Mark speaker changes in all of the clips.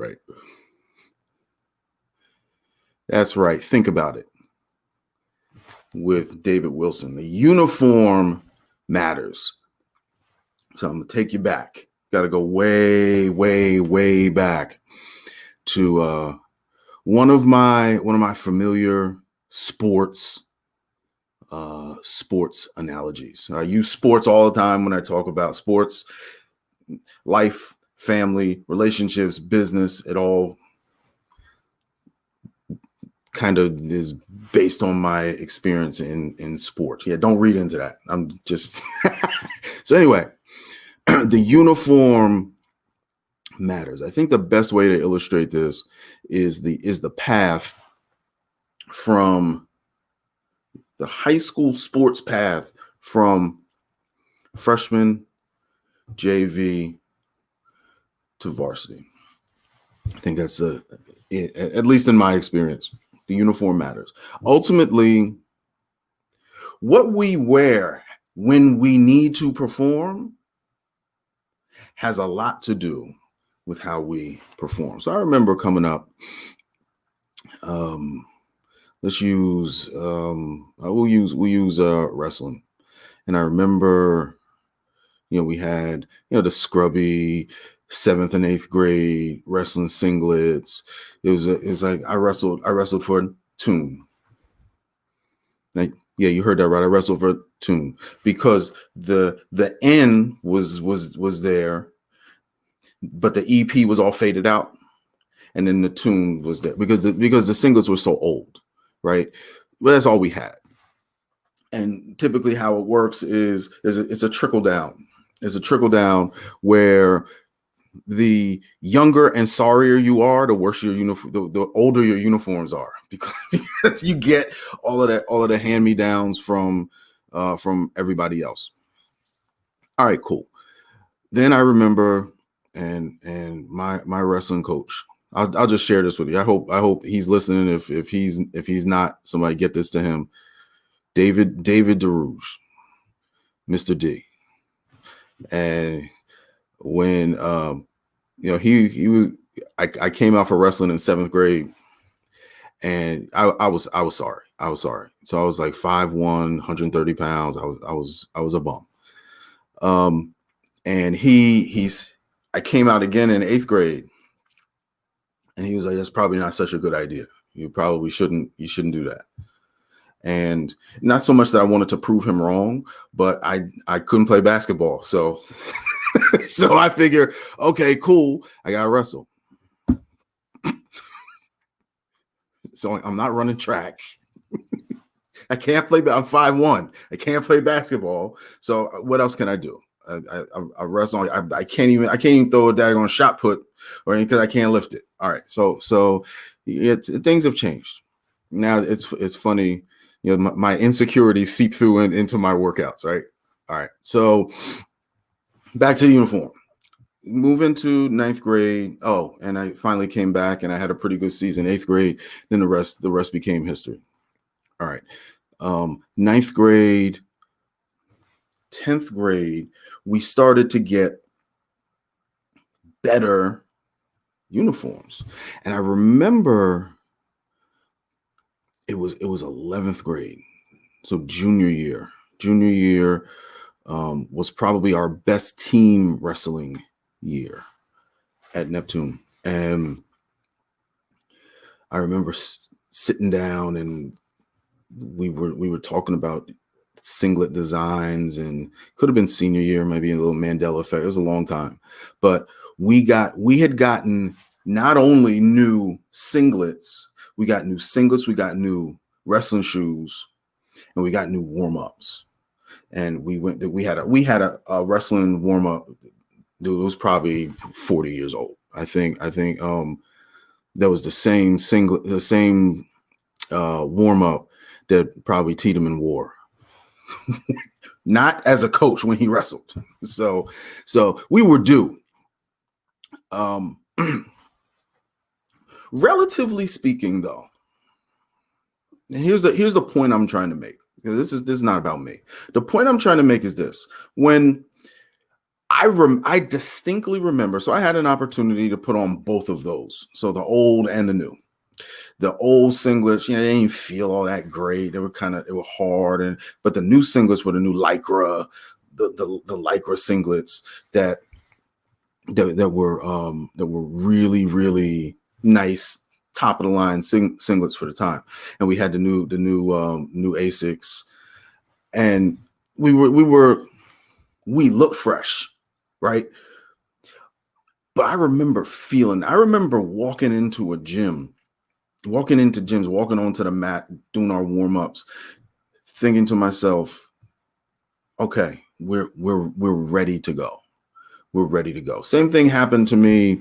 Speaker 1: right. That's right. Think about it. With David Wilson, the uniform matters. So I'm gonna take you back. Got to go way, way, way back to one of my familiar sports analogies. I use sports all the time when I talk about sports, life, family, relationships, business. It all kind of is based on my experience in sport. Yeah, don't read into that. I'm just so anyway, the uniform matters. I think the best way to illustrate this is the path from the high school sports path from freshman JV to varsity. I think that's at least in my experience, the uniform matters. Ultimately, what we wear when we need to perform has a lot to do with how we perform. So I remember coming up, we'll use wrestling. And I remember, we had, the scrubby 7th and 8th grade wrestling singlets. It was like I wrestled for Toon. Like, yeah, you heard that right. I wrestled for Toon because the N was there, but the EP was all faded out, and then the Toon was there because the singlets were so old, right? But that's all we had. And typically, how it works is it's a trickle down. It's a trickle down where the younger and sorrier you are, the worse your uniform, the older your uniforms are, because you get all of the hand-me-downs from everybody else. All right, cool. Then I remember, and my wrestling coach. I'll just share this with you. I hope he's listening. If he's not, somebody get this to him. David DeRouge, Mr. D. And when he was, I came out for wrestling in 7th grade, and I was sorry. So I was like 5'1", 130 pounds. I was a bum. And I came out again in 8th grade, and he was like, "That's probably not such a good idea. You probably shouldn't do that." And not so much that I wanted to prove him wrong, but I couldn't play basketball. So so I figure, okay, cool, I gotta wrestle. So I'm not running track. I can't play. I'm 5'1". I can't play basketball. So what else can I do? I wrestle. I can't even throw a daggone shot put, or because I can't lift it. All right. So things have changed. Now it's funny. My insecurities seep through into my workouts. Right. All right. So back to the uniform. Move into 9th grade. Oh, and I finally came back, and I had a pretty good season. 8th grade. Then the rest became history. All right. 9th grade, 10th grade, we started to get better uniforms. And I remember it was 11th grade. So junior year was probably our best team wrestling year at Neptune. And I remember sitting down, and we were talking about singlet designs, and could have been senior year, maybe a little Mandela effect. It was a long time, but we had gotten not only new singlets, we got new wrestling shoes, and we got new warm-ups. And we had a wrestling warm-up. Dude, it was probably 40 years old. I think that was the same warm-up that probably Tiedemann wore. Not as a coach when he wrestled. So we were due. Relatively speaking, though, and here's the point I'm trying to make. This is not about me. The point I'm trying to make is this: when I distinctly remember. So I had an opportunity to put on both of those. So the old and the new. The old singlets, they didn't feel all that great. They were hard, but the new singlets were the new lycra, the lycra singlets that were really, really nice, top of the line singlets for the time. And we had the new Asics, and we looked fresh, right? But I remember walking into gyms, walking onto the mat, doing our warm-ups, thinking to myself, okay, we're ready to go. We're ready to go. Same thing happened to me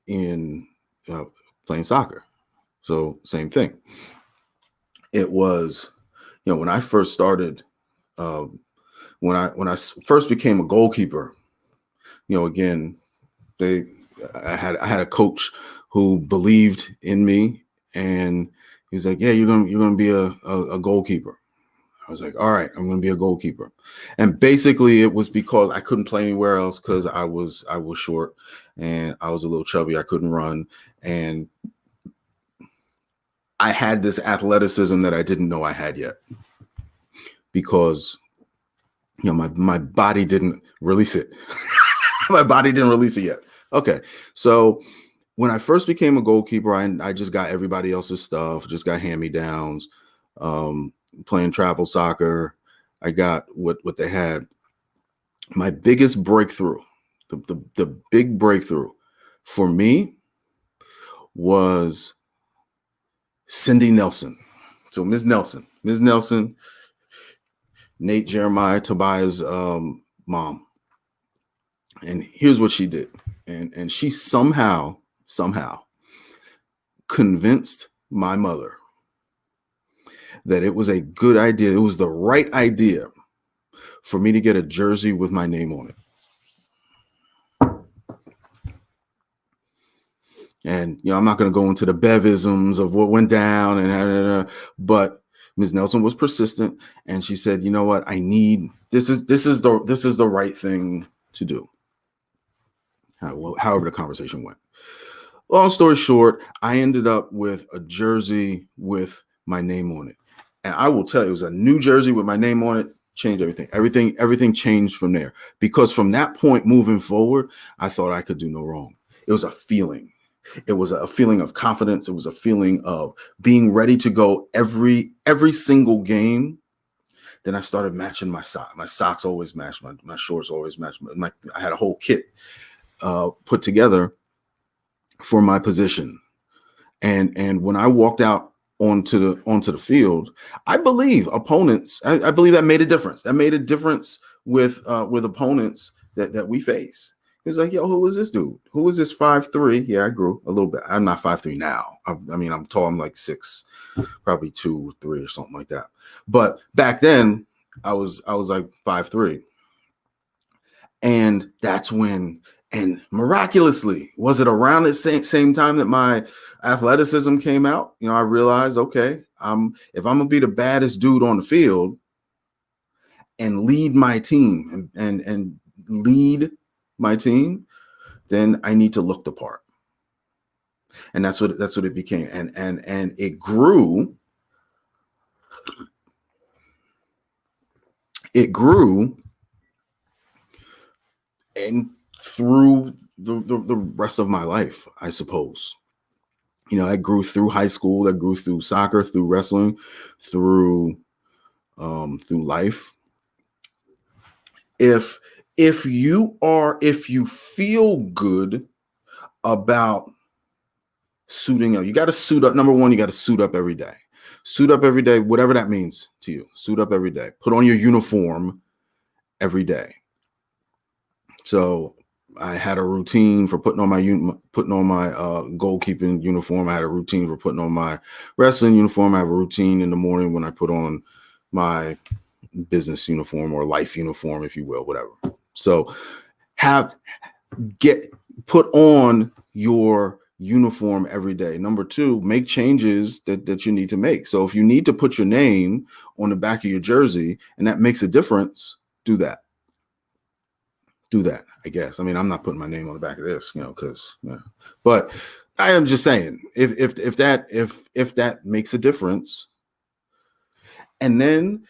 Speaker 1: in playing soccer. So same thing. It was, when I first started, when I first became a goalkeeper, again, I had a coach who believed in me, and he was like, "Yeah, you're gonna be a goalkeeper." I was like, "All right, I'm gonna be a goalkeeper." And basically, it was because I couldn't play anywhere else because I was short and I was a little chubby. I couldn't run, and I had this athleticism that I didn't know I had yet because my body didn't release it. My body didn't release it yet. Okay, so when I first became a goalkeeper, I just got everybody else's stuff, just got hand-me-downs, playing travel soccer. I got what they had. My biggest breakthrough, the big breakthrough for me was Cindy Nelson. So Ms. Nelson, Nate Jeremiah, Tobias' mom. And here's what she did. And she somehow convinced my mother that it was a good idea. It was the right idea for me to get a jersey with my name on it. And, I'm not going to go into the Bevisms of what went down, but Ms. Nelson was persistent, and she said, "You know what? This is the right thing to do." However the conversation went. Long story short, I ended up with a jersey with my name on it. And I will tell you, it was a new jersey with my name on it, changed everything. Everything changed from there. Because from that point moving forward, I thought I could do no wrong. It was a feeling. It was a feeling of confidence. It was a feeling of being ready to go every single game. Then I started matching my socks. My socks always matched. My shorts always matched. I had a whole kit put together for my position. And when I walked out onto the field, I believe opponents, I believe that made a difference. That made a difference with opponents that we face. He was like, "Yo, who is this dude? Who is this 5'3"? Yeah, I grew a little bit. I'm not 5'3" now. I mean, I'm tall. I'm like 6, probably 2, 3 or something like that. But back then, I was like 5'3". And that's when, and miraculously, was it around the same time that my athleticism came out? I realized, okay, if I'm gonna be the baddest dude on the field and lead my team and lead my team, then I need to look the part. And that's what it became. And it grew. It grew and through the rest of my life, I suppose. I grew through high school, I grew through soccer, through wrestling, through life. If you feel good about suiting up, you got to suit up. Number one, you got to suit up every day. Suit up every day, whatever that means to you. Suit up every day. Put on your uniform every day. So I had a routine for putting on my goalkeeping uniform. I had a routine for putting on my wrestling uniform. I have a routine in the morning when I put on my business uniform or life uniform, if you will, whatever. So put on your uniform every day. Number two, make changes that you need to make. So if you need to put your name on the back of your jersey and that makes a difference, do that. do that, I guess. I mean, I'm not putting my name on the back of this, because, but I am just saying, if that makes a difference. And then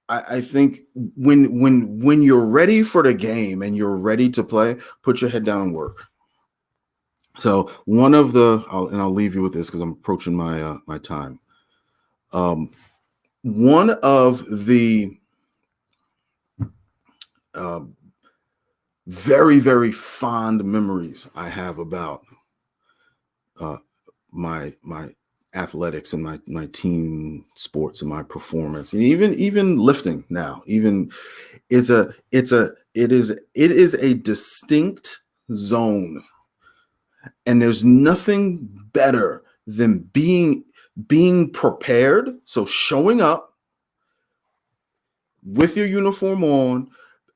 Speaker 1: I think when you're ready for the game and you're ready to play, put your head down and work. So one of I'll leave you with this because I'm approaching my time. One of the very, very fond memories I have about my athletics and my team sports and my performance, and even lifting now, it is a distinct zone, and there's nothing better than being prepared. So showing up with your uniform on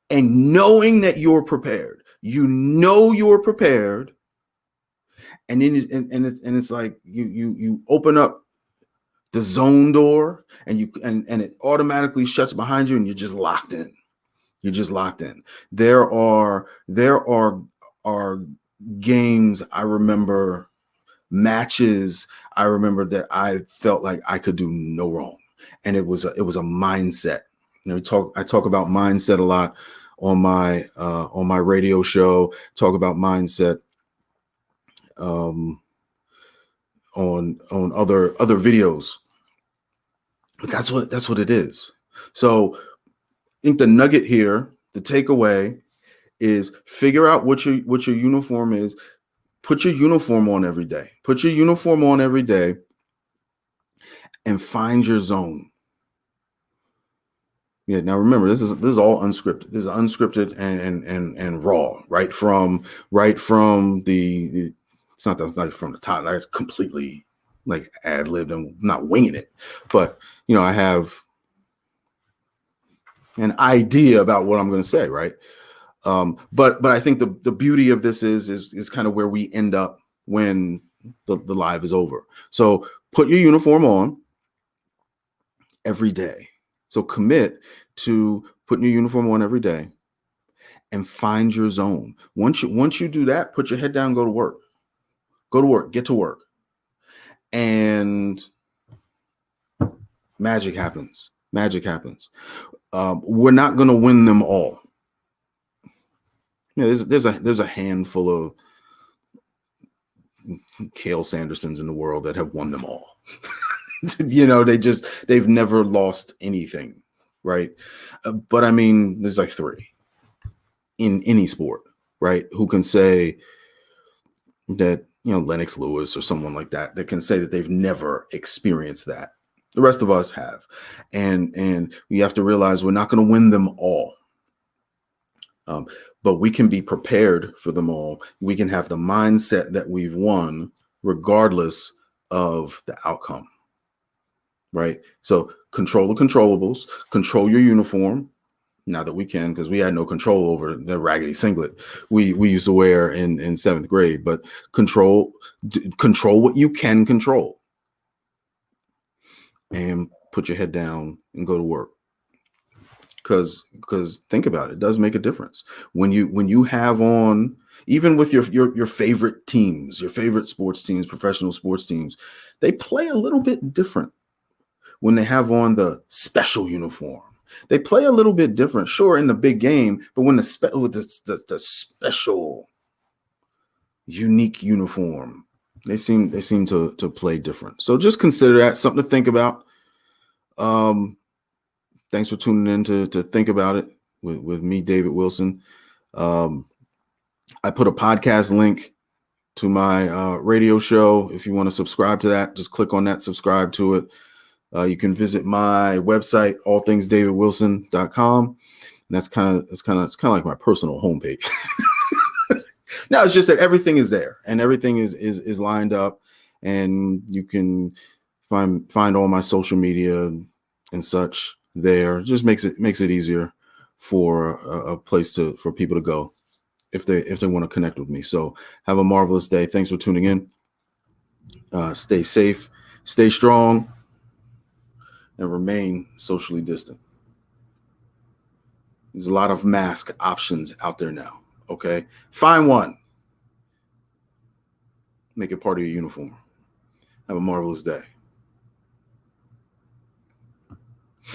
Speaker 1: and knowing that you're prepared. You're prepared, and then it's like you open up the zone door and it automatically shuts behind you, and you're just locked in. There are games I remember, matches I remember that I felt like I could do no wrong, and it was a mindset. I talk about mindset a lot on my radio show. Talk about mindset on other videos, but that's what it is. So I think the nugget here, the takeaway, is figure out what your uniform is. Put your uniform on every day. And find your zone. Yeah. Now remember, this is all unscripted. This is unscripted and raw, right from the. It's not like from the top. That's completely like ad libbed and not winging it. But I have an idea about what I'm going to say, right? But I think the beauty of this is kind of where we end up when the live is over. So put your uniform on every day. So commit to putting your uniform on every day and find your zone. Once you do that, put your head down, go to work, get to work. And magic happens. We're not going to win them all. There's a handful of Cael Sandersons in the world that have won them all. They've never lost anything, right? But I mean, there's like 3 in any sport, right? Who can say that, Lennox Lewis or someone like that can say that they've never experienced that. The rest of us have. And we have to realize we're not going to win them all. But we can be prepared for them all. We can have the mindset that we've won regardless of the outcome, right? So control the controllables, control your uniform. Now that we can, because we had no control over the raggedy singlet we used to wear in 7th grade, but control what you can control and put your head down and go to work. Because think about it, it does make a difference when you have on, even with your favorite teams, your favorite sports teams, professional sports teams, they play a little bit different when they have on the special uniform. They play a little bit different, sure, in the big game, but when the special, unique uniform, they seem to play different. So just consider that something to think about. Thanks for tuning in to think about it with me, David Wilson. I put a podcast link to my radio show. If you want to subscribe to that, just click on that, subscribe to it. You can visit my website, allthingsdavidwilson.com. And that's kind of like my personal homepage. No, it's just that everything is there and everything is lined up, and you can find all my social media and such there. It just makes it easier for a place for people to go if they want to connect with me. So have a marvelous day. Thanks for tuning in. Stay safe, stay strong, and remain socially distant. There's a lot of mask options out there now. Okay. Find one, make it part of your uniform. Have a marvelous day.